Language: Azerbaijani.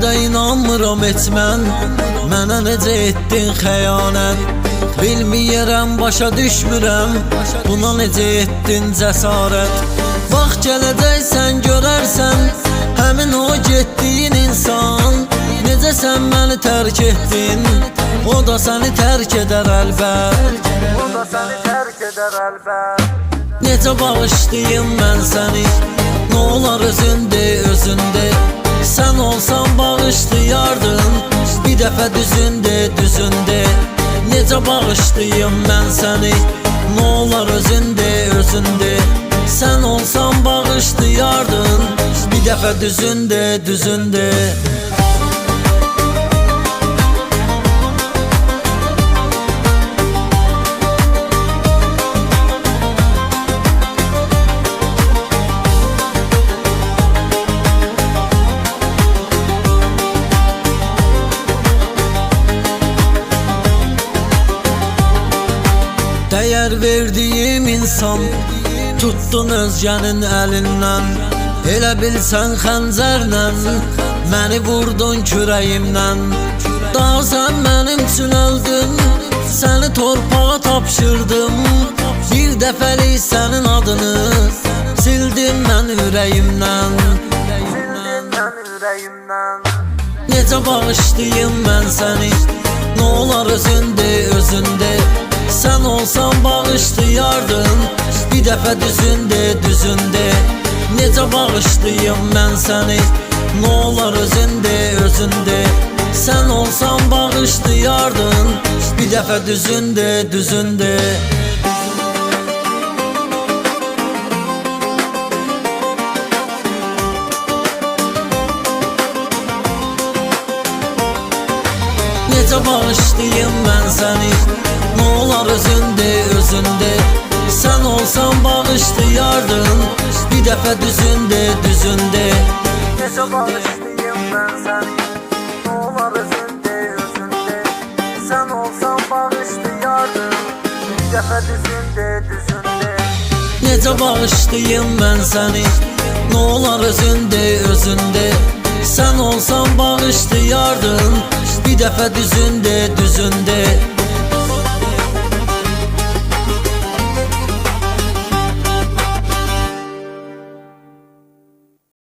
də inanmıram etmən, mənə necə etdin xəyanət. Bilməyərəm, başa düşmürəm, buna necə etdin cəsarət. Vaxt gələcək sən görərsən, həmin o getdiyin insan. Necə sən məni tərk etdin, o da səni tərk edər əlbət. Necə bağışlayım mən səni, nə olar özündə, özündə. Sən olsan bağışlayardın, bir dəfə düzündə. Necə bağışlayım mən səni, nə olar özündə, özündə. Sən olsan bağışlayardın, bir dəfə düzündə. Dəyər verdiyim insan, tuttun özgənin əlindən. Elə bilsən xəncərlə, məni vurdun kürəyimdən. Daha sən mənim üçün öldün, səni torpağa tapşırdım. Bir dəfəlik sənin adını sildim mən ürəyimdən. Necə bağışlayım mən səni, nə olar özündə, özündə. Sən olsan bağışlayardın, bir dəfə düzündə. Necə bağışlayım mən səni, nə olar özündə, özündə. Sən olsan bağışlayardın, bir dəfə düzündə. Necə bağışlayım mən səni, nə olar özündə, özündə. Sən olsan bağışlayardın, bir dəfə düzündə. Necə bağışlayım mən səni, nə olar özündə, özündə. Sən olsan bağışlayardın, bir dəfə düzündə. Necə bağışlayım mən səni, nə olar özündə, özündə. Sən olsan bağışlayardın, bir dəfə düzündə.